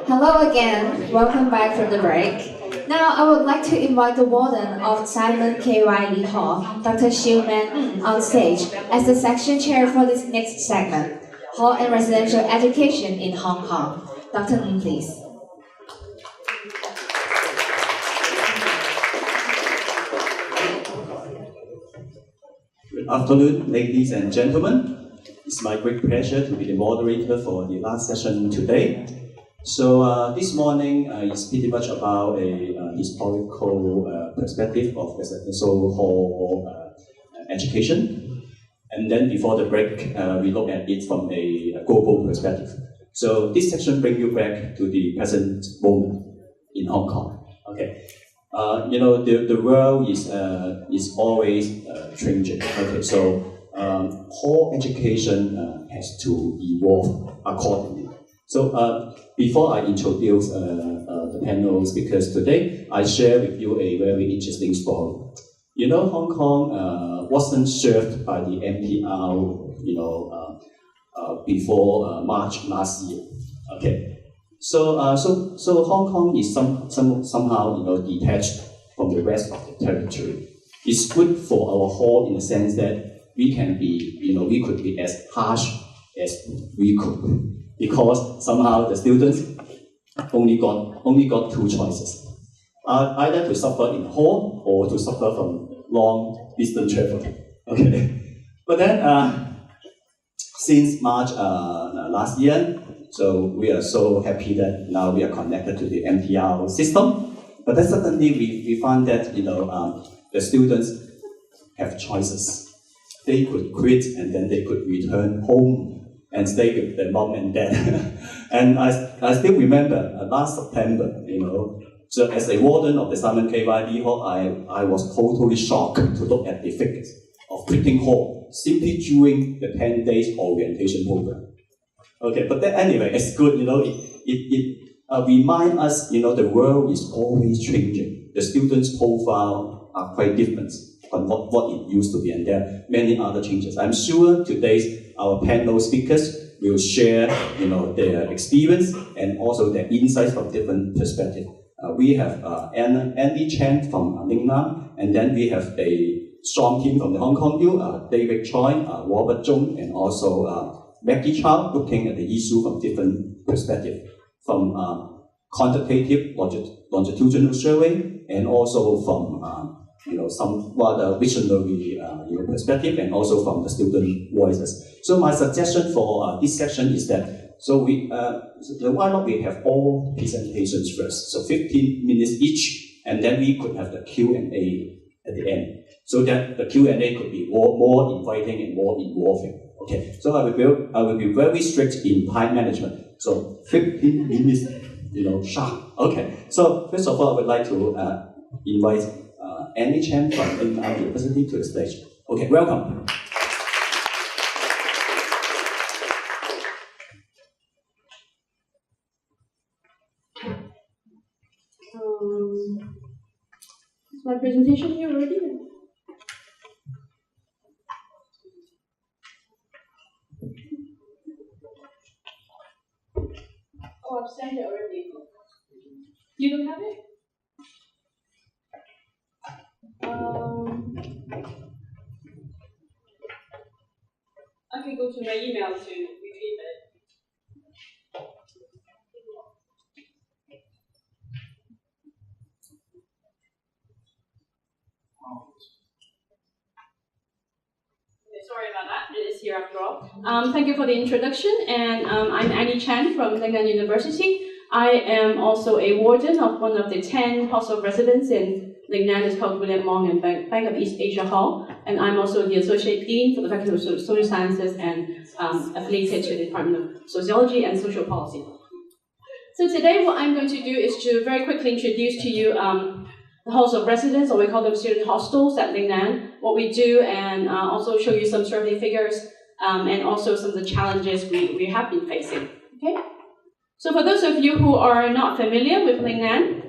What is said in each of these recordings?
Hello again, welcome back from the break. Now I would like to invite the warden of Simon K. Riley Hall, Dr. Xiu Man, on stage as the section chair for this next segment, Hall and Residential Education in Hong Kong. Dr. Ng, please. Good afternoon, ladies and gentlemen. It's my great pleasure to be the moderator for the last session today. So this morning is pretty much about a historical perspective of residential hall education. And then before the break, we look at it from a global perspective. So this section brings you back to the present moment in Hong Kong. Okay. The world is always changing. Okay, so hall education has to evolve accordingly. So before I introduce the panel speakers today, I share with you a very interesting story. Hong Kong wasn't served by the MPR, before March last year. Okay. So Hong Kong is somehow detached from the rest of the territory. It's good for our hall in the sense that we can be, we could be as harsh as we could, because somehow the students only got two choices: either to suffer in hall or to suffer from long distance travel. Okay, but then since March last year. So we are so happy that now we are connected to the MTR system. But then suddenly we found that the students have choices. They could quit and then they could return home and stay with their mom and dad. And I still remember last September, so as a warden of the Simon K. Riley Hall, I was totally shocked to look at the figures of quitting hall simply during the 10 days orientation program. Okay, but then anyway, it's good, it reminds us, the world is always changing. The students' profile are quite different from what it used to be, and there are many other changes. I'm sure today our panel speakers will share, their experience and also their insights from different perspectives. We have Andy Chan from Lingnan, and then we have a strong team from the Hong Kong U, David Choi, Robert Zhong, and also Maggie Chow, looking at the issue from different perspectives, from quantitative longitudinal survey, and also from some rather visionary perspective, and also from the student voices. So my suggestion for this section is that why not we have all presentations first, so 15 minutes each, and then we could have the Q&A at the end, so that the Q&A could be more inviting and more involving. Okay, so I will be very strict in time management. So 15 minutes, sharp. Okay, so first of all, I would like to invite Annie Chan from Lingnan University to the stage. Okay, welcome. Is my presentation here already? Oh, I've sent it already. You don't have it? I can go to my email to retrieve it. Sorry about that, it is here after all. Thank you for the introduction, and I'm Annie Chan from Lingnan University. I am also a warden of one of the 10 halls of residence in Lingnan. It's called William Wong and Bank of East Asia Hall, and I'm also the Associate Dean for the Faculty of Social Sciences and affiliated to the Department of Sociology and Social Policy. So today what I'm going to do is to very quickly introduce to you the halls of residence, or we call them student hostels at Lingnan, what we do, and also show you some survey figures, and also some of the challenges we have been facing. Okay? So for those of you who are not familiar with Lingnan,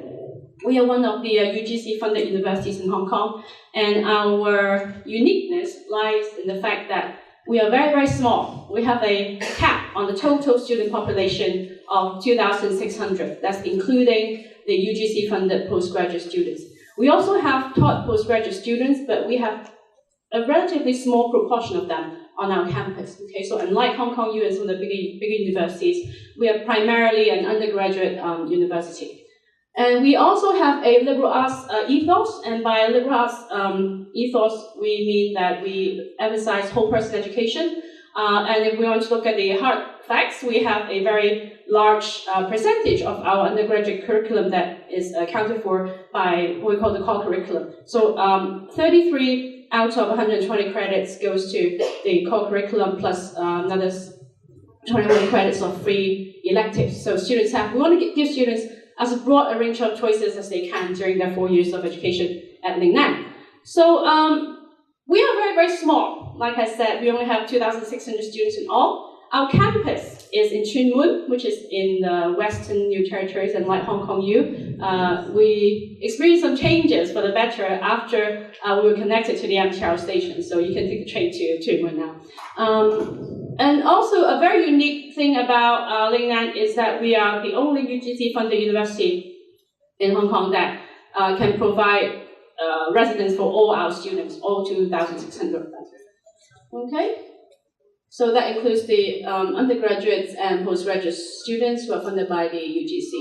we are one of the UGC-funded universities in Hong Kong, and our uniqueness lies in the fact that we are very, very small. We have a cap on the total student population of 2,600. That's including the UGC-funded postgraduate students. We also have taught postgraduate students, but we have a relatively small proportion of them on our campus. Okay, so unlike Hong Kong U and some of the bigger universities, we are primarily an undergraduate university. And we also have a liberal arts ethos, and by liberal arts ethos, we mean that we emphasize whole person education. And if we want to look at the hard facts, we have a very large percentage of our undergraduate curriculum that is accounted for by what we call the core curriculum. So 33 out of 120 credits goes to the core curriculum plus another 21 credits of free electives. So students we want to give students as broad a range of choices as they can during their 4 years of education at Lingnan. So we are very, very small. Like I said, we only have 2,600 students in all. Our campus is in Tuen Mun, which is in the Western New Territories, and like Hong Kong U, we experienced some changes for the better after we were connected to the MTR station. So you can take the train to Tuen Mun now. And also a very unique thing about Lingnan is that we are the only UGC-funded university in Hong Kong that can provide residence for all our students, all 2,600. Okay? So that includes the undergraduates and postgraduate students who are funded by the UGC.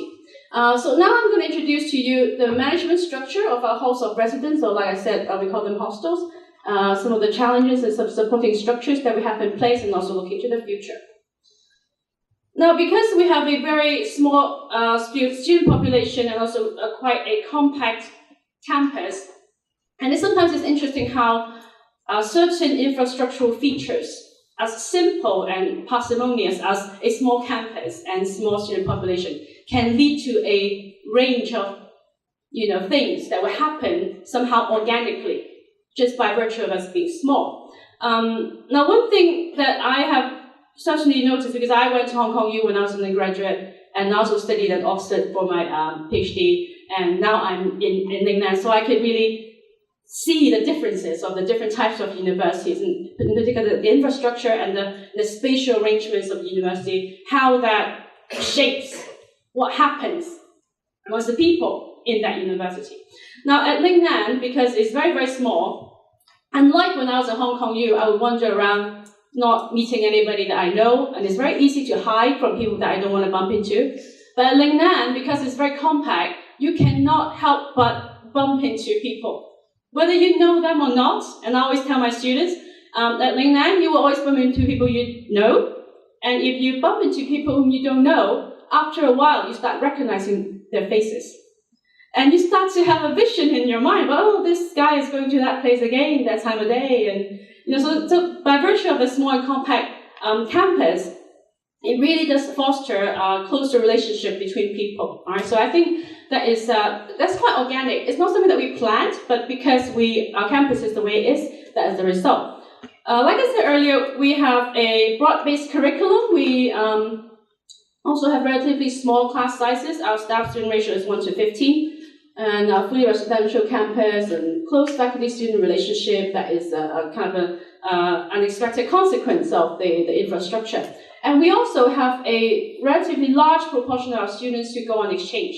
So now I'm going to introduce to you the management structure of our halls of residence, or like I said, we call them hostels, some of the challenges and some supporting structures that we have in place, and also looking to the future. Now, because we have a very small student population and also quite a compact campus, and sometimes it's interesting how certain infrastructural features, as simple and parsimonious as a small campus and small student population, can lead to a range of things that will happen somehow organically, just by virtue of us being small. Now, one thing that I have certainly noticed, because I went to Hong Kong U when I was an undergraduate, and also studied at Oxford for my PhD, and now I'm in Lingnan, so I could really see the differences of the different types of universities, and in particular the infrastructure and the spatial arrangements of the university, how that shapes what happens amongst the people in that university. Now at Lingnan, because it's very, very small, unlike when I was at Hong Kong U, I would wander around not meeting anybody that I know, and it's very easy to hide from people that I don't want to bump into. But at Lingnan, because it's very compact, you cannot help but bump into people, whether you know them or not. And I always tell my students, at Lingnan, you will always bump into people you know, and if you bump into people whom you don't know, after a while you start recognizing their faces. And you start to have a vision in your mind, oh, this guy is going to that place again, that time of day. And so by virtue of a small and compact campus, it really does foster a closer relationship between people. All right, so I think that's quite organic. It's not something that we planned, but because our campus is the way it is, that is the result. Like I said earlier, we have a broad-based curriculum. We also have relatively small class sizes. Our staff-student ratio is 1:15, and a fully residential campus and close faculty-student relationship. That is a kind of an unexpected consequence of the infrastructure. And we also have a relatively large proportion of our students who go on exchange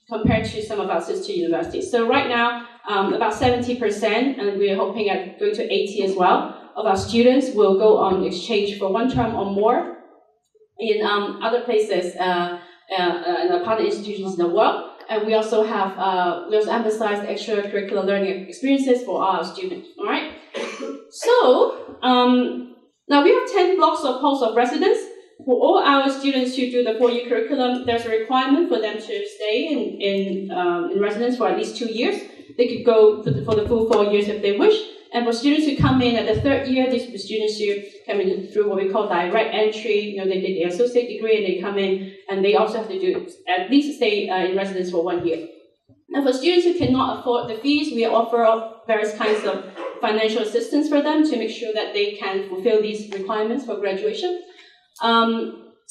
compared to some of our sister universities. So right now, about 70%, and we're hoping at going to 80 as well, of our students will go on exchange for 1 term or more in other places, in the partner institutions in the world. And we also emphasize extracurricular learning experiences for our students. All right. So now we have 10 blocks of halls of residence. For all our students who do the 4-year curriculum, there's a requirement for them to stay in residence for at least 2 years. They could go for the full 4 years if they wish. And for students who come in at the 3rd year, these are the students who come in through what we call direct entry. They did their associate degree and they come in, and they also have to at least stay in residence for 1 year. And for students who cannot afford the fees, we offer various kinds of financial assistance for them to make sure that they can fulfill these requirements for graduation.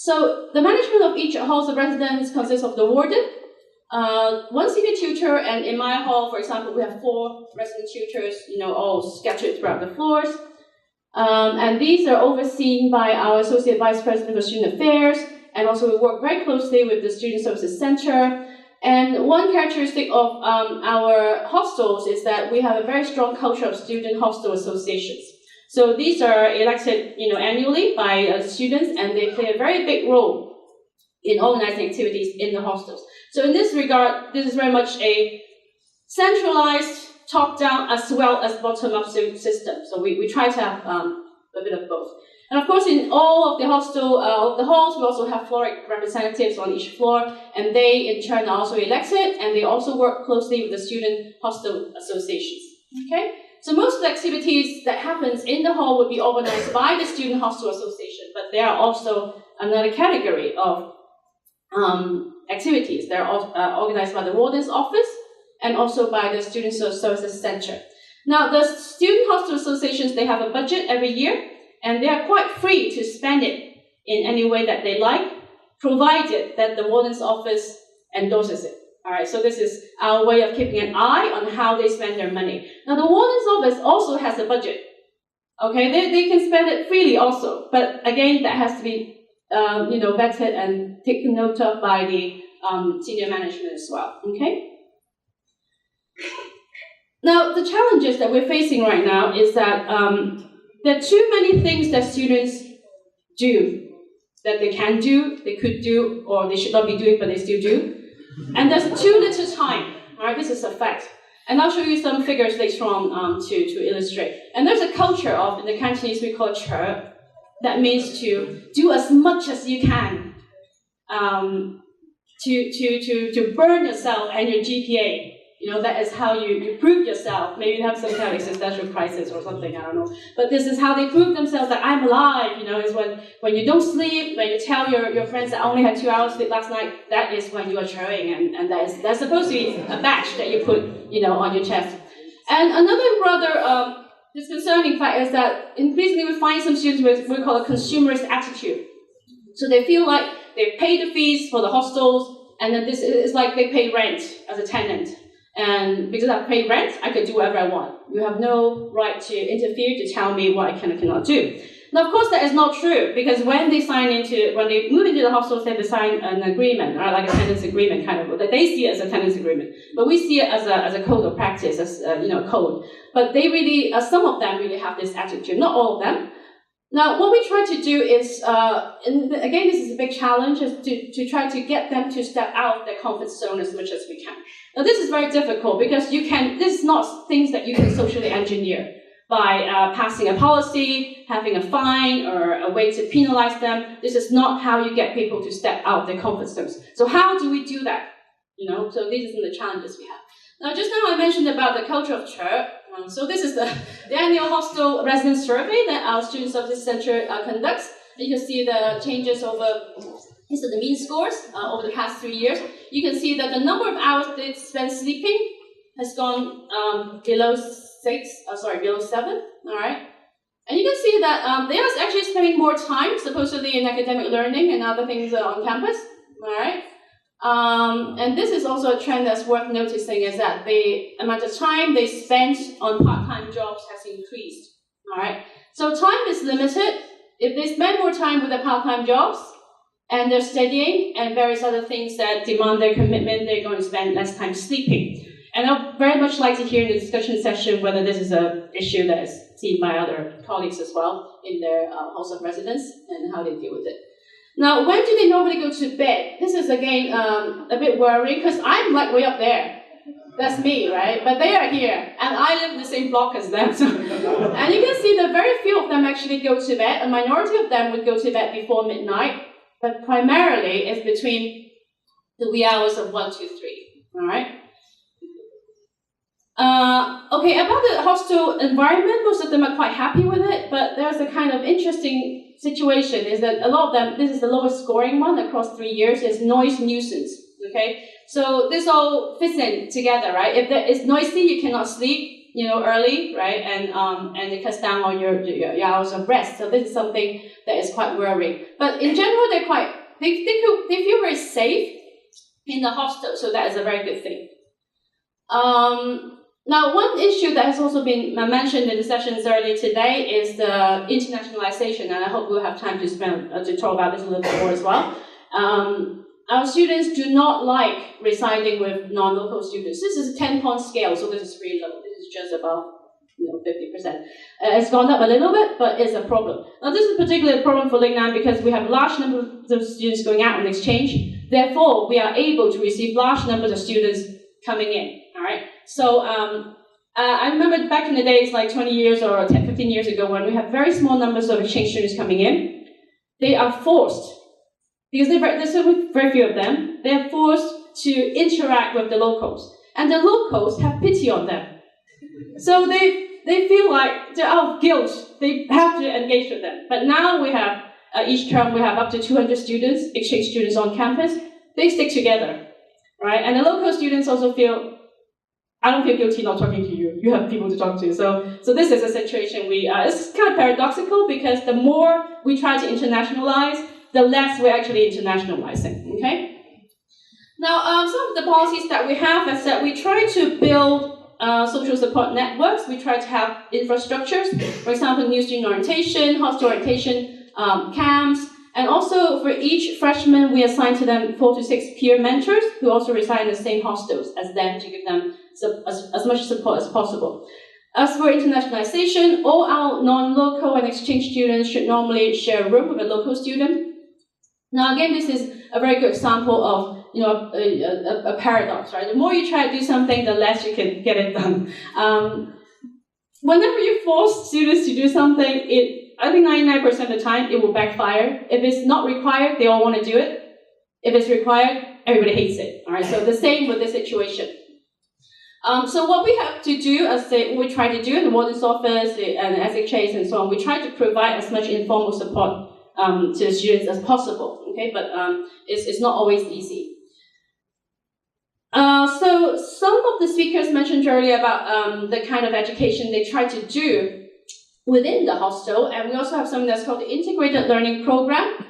So the management of each halls of residence consists of the warden, 1 senior tutor, and in my hall, for example, we have 4 resident tutors, all scattered throughout the floors. And these are overseen by our Associate Vice President for Student Affairs, and also we work very closely with the Student Services Center. And one characteristic of our hostels is that we have a very strong culture of student hostel associations. So these are elected, annually by students, and they play a very big role in organizing activities in the hostels. So in this regard, this is very much a centralized, top-down as well as bottom-up system. So we try to have a bit of both. And of course, in all of the halls, we also have floor representatives on each floor, and they in turn are also elected, and they also work closely with the student hostel associations. Okay? So most of the activities that happens in the hall would be organized by the student hostel association, but there are also another category of activities. They're organized by the warden's office and also by the Student Services Center. Now, the student hostel associations, they have a budget every year, and they are quite free to spend it in any way that they like, provided that the warden's office endorses it. All right, so this is our way of keeping an eye on how they spend their money. Now, the warden's office also has a budget. Okay, they can spend it freely also, but again, that has to be vetted and taken note of by the senior management as well. Okay. Now, the challenges that we're facing right now is that there are too many things that students do that they can do, they could do, or they should not be doing, but they still do. And there's too little time. All right, this is a fact. And I'll show you some figures later on to illustrate. And there's a culture of, in the Cantonese, we call it "chur," that means to do as much as you can, to burn yourself and your GPA. That is how you prove yourself. Maybe you have some kind of existential crisis or something, I don't know. But this is how they prove themselves that I'm alive, is when you don't sleep, when you tell your friends that I only had 2 hours sleep last night, that is when you are churring, and that's supposed to be a badge that you put, on your chest. And another rather disconcerting fact is that increasingly we find some students with what we call a consumerist attitude. So they feel like they pay the fees for the hostels, and then this is like they pay rent as a tenant. And because I pay rent, I can do whatever I want. You have no right to interfere, to tell me what I can and cannot do. Now, of course, that is not true, because when they move into the hostels, they have to sign an agreement, right, like a tenants agreement, kind of. That they see it as a tenants agreement, but we see it as a code of practice, as a code. But they really, some of them really have this attitude, not all of them. Now, what we try to do is, and again, this is a big challenge, is to try to get them to step out of their comfort zone as much as we can. Now, this is very difficult because this is not things that you can socially engineer by passing a policy, having a fine, or a way to penalize them. This is not how you get people to step out of their comfort zones. So how do we do that? So these are some of the challenges we have. Now, just now I mentioned about the culture of church. So this is the annual hostel resident survey that our Student Services Center conducts. You can see the changes over, these are the mean scores over the past 3 years. You can see that the number of hours they spend sleeping has gone below 7, all right? And you can see that they are actually spending more time, supposedly, in academic learning and other things on campus, all right? And this is also a trend that's worth noticing, is that the amount of time they spend on part-time jobs has increased, all right? So time is limited. If they spend more time with their part-time jobs, and they're studying and various other things that demand their commitment, they're going to spend less time sleeping. And I'd very much like to hear in the discussion session whether this is an issue that is seen by other colleagues as well in their house of residence and how they deal with it. Now, when do they normally go to bed? This is, again, a bit worrying because I'm like way up there. That's me, right? But they are here, and I live in the same block as them. So. And you can see that very few of them actually go to bed. A minority of them would go to bed before midnight, but primarily it's between the wee hours of 1, 2, 3. All right? Okay, about the hostel environment, most of them are quite happy with it, but there's a kind of interesting situation, is that a lot of them, this is the lowest scoring one across 3 years, is noise nuisance, okay? So this all fits in together, right? If it's noisy, you cannot sleep, early, right? And it cuts down on your hours of rest. So this is something that is quite worrying. But in general, they feel very safe in the hostel, so that is a very good thing. Now, one issue that has also been mentioned in the sessions earlier today is the internationalization, and I hope we'll have time to talk about this a little bit more as well. Our students do not like residing with non-local students. This is a 10-point scale, so this is really low. This is just about 50%. It's gone up a little bit, but it's a problem. Now, this is particularly a problem for Lingnan because we have large numbers of students going out on exchange. Therefore, we are able to receive large numbers of students coming in. All right. So I remember back in the days, like 20 years or 10, 15 years ago, when we have very small numbers of exchange students coming in, they are forced, because there's so very few of them, they're forced to interact with the locals. And the locals have pity on them. So they feel like they're out of guilt. They have to engage with them. But now we have, each term we have up to 200 students, exchange students on campus. They stick together, right? And the local students also feel, I don't feel guilty not talking to you. You have people to talk to. So this is a situation it's kind of paradoxical because the more we try to internationalize, the less we're actually internationalizing, okay? Now, some of the policies that we have is that we try to build social support networks. We try to have infrastructures, for example, new student orientation, hostel orientation, camps, and also for each freshman, we assign to them 4 to 6 peer mentors who also reside in the same hostels as them to give them as much support as possible. As for internationalization, all our non-local and exchange students should normally share a room with a local student. Now, again, this is a very good example of a paradox, right? The more you try to do something, the less you can get it done. Whenever you force students to do something, I think 99% of the time, it will backfire. If it's not required, they all want to do it. If it's required, everybody hates it. All right. So the same with this situation. So what we have to do, we try to do in the warden's office and SHAs and so on, we try to provide as much informal support to the students as possible. Okay, but it's not always easy. So some of the speakers mentioned earlier about the kind of education they try to do within the hostel, and we also have something that's called the Integrated Learning Program,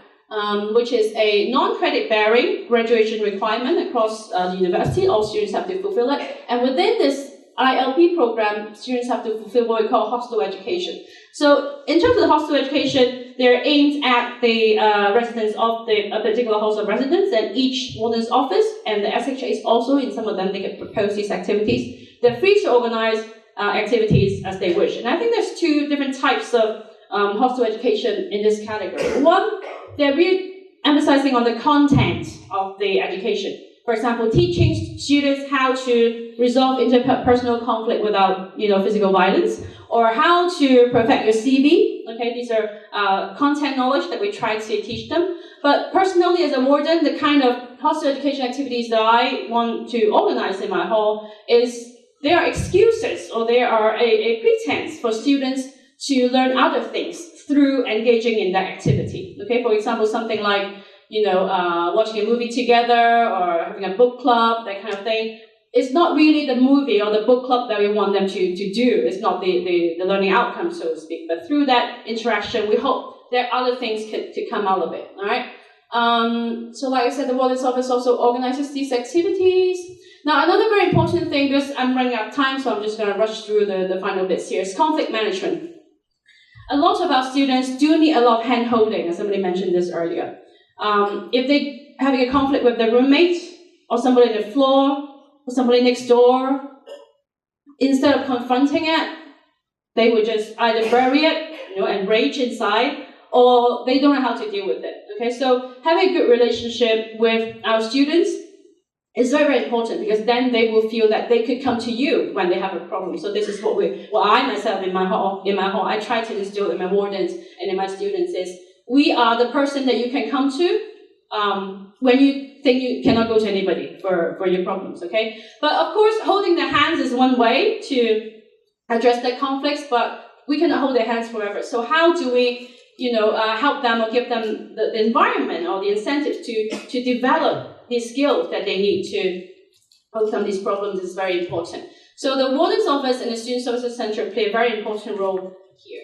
which is a non-credit bearing graduation requirement across the university. All students have to fulfill it, and within this ILP program, students have to fulfill what we call hostel education. So in terms of the hostel education, they're aimed at the residents of a particular hostel residence, and each warden's office and the SHAs also, in some of them, they can propose these activities. They're free to organize activities as they wish. And I think there's 2 different types of hostel education in this category. One, they're really emphasizing on the content of the education. For example, teaching students how to resolve interpersonal conflict without, physical violence, or how to perfect your CV. Okay, these are content knowledge that we try to teach them. But personally, as a warden, the kind of hostel education activities that I want to organize in my hall they are excuses, or they are a pretense for students to learn other things through engaging in that activity. Okay, for example, something like watching a movie together or having a book club, that kind of thing. It's not really the movie or the book club that we want them to do. It's not the learning outcome, so to speak. But through that interaction, we hope there are other things to come out of it. All right. So like I said, the warden's office also organizes these activities. Now, another very important thing, because I'm running out of time, so I'm just going to rush through the final bits here, is conflict management. A lot of our students do need a lot of hand-holding, as somebody mentioned this earlier. If they're having a conflict with their roommate, or somebody on the floor, or somebody next door, instead of confronting it, they would just either bury it, and rage inside, or they don't know how to deal with it. Okay, so having a good relationship with our students is very, very important, because then they will feel that they could come to you when they have a problem. So this is what I myself in my hall, I try to instill in my wardens and in my students is, we are the person that you can come to when you think you cannot go to anybody for your problems, okay? But of course, holding their hands is one way to address their conflicts, but we cannot hold their hands forever. So how do we, help them or give them the environment or the incentives to develop these skills that they need to overcome these problems is very important. So the warden's office and the student services center play a very important role here.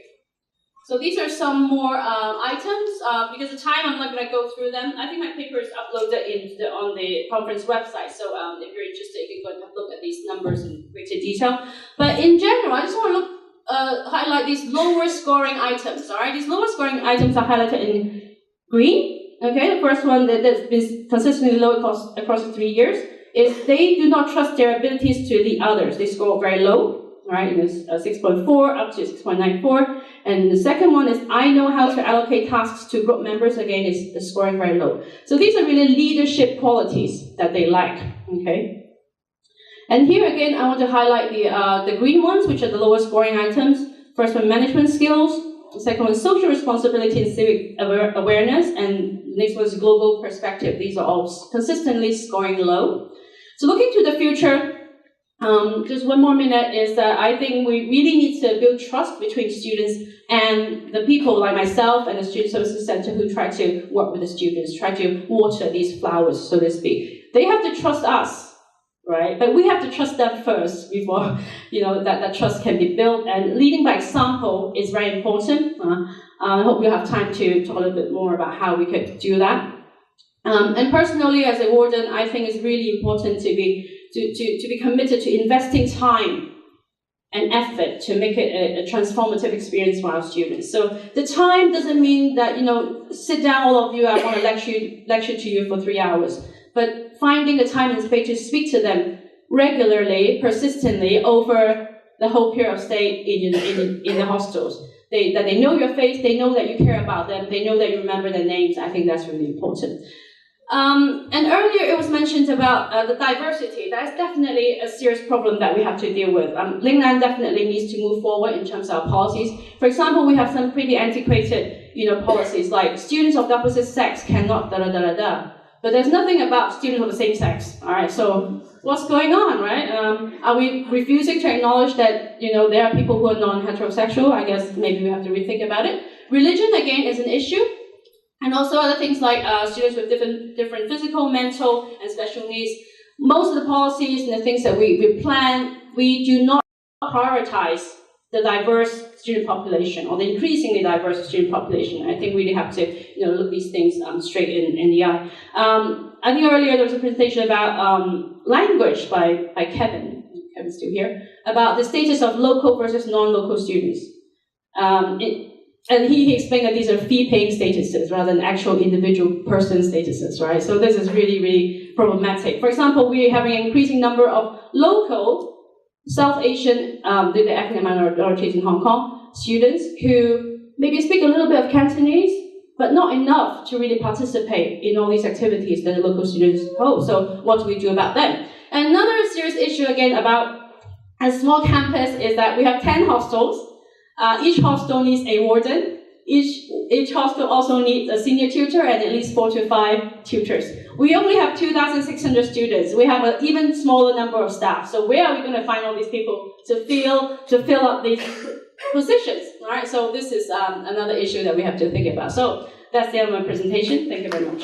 So these are some more items. Because of time, I'm not going to go through them. I think my paper is uploaded on the conference website. So if you're interested, you can go and have a look at these numbers in greater detail. But in general, I just want to highlight these lower scoring items. All right, these lower scoring items are highlighted in green. Okay, the first one that's been consistently low across the 3 years is they do not trust their abilities to lead others. They score very low. All right, it's 6.4 up to 6.94. And the second one is I know how to allocate tasks to group members. Again, is scoring very low. So these are really leadership qualities that they lack. Okay. And here again, I want to highlight the green ones, which are the lowest scoring items. First one, management skills. The second one, social responsibility and civic awareness. And the next one is global perspective. These are all consistently scoring low. So looking to the future, just one more minute is that I think we really need to build trust between students and the people like myself and the Student Services Center who try to work with the students, try to water these flowers, so to speak. They have to trust us, right? But we have to trust them first before that trust can be built. And leading by example is very important. I hope you have time to talk a little bit more about how we could do that. And personally, as a warden, I think it's really important to be committed to investing time and effort to make it a transformative experience for our students. So the time doesn't mean that, sit down all of you, I want to lecture to you for 3 hours. But finding the time and space to speak to them regularly, persistently, over the whole period of stay in the hostels. That they know your face, they know that you care about them, they know that you remember their names. I think that's really important. And earlier it was mentioned about the diversity. That is definitely a serious problem that we have to deal with. Lingnan definitely needs to move forward in terms of our policies. For example, we have some pretty antiquated, policies like students of the opposite sex cannot da-da-da-da-da. But there's nothing about students of the same sex. All right, so what's going on, right? Are we refusing to acknowledge that, there are people who are non-heterosexual? I guess maybe we have to rethink about it. Religion, again, is an issue. And also other things like students with different physical, mental, and special needs. Most of the policies and the things that we plan, we do not prioritize the diverse student population or the increasingly diverse student population. I think we really have to look these things straight in the eye. I think earlier there was a presentation about language by Kevin. Kevin's still here, about the status of local versus non-local students. And he explained that these are fee-paying statuses rather than actual individual person statuses, right? So this is really, really problematic. For example, we're having an increasing number of local South Asian, the ethnic minorities in Hong Kong, students who maybe speak a little bit of Cantonese, but not enough to really participate in all these activities that the local students hold. So what do we do about them? And another serious issue, again, about a small campus is that we have 10 hostels. Each hostel needs a warden. Each hostel also needs a senior tutor and at least 4 to 5 tutors. We only have 2,600 students. We have an even smaller number of staff. So where are we going to find all these people to fill up these positions? All right. So this is another issue that we have to think about. So that's the end of my presentation. Thank you very much.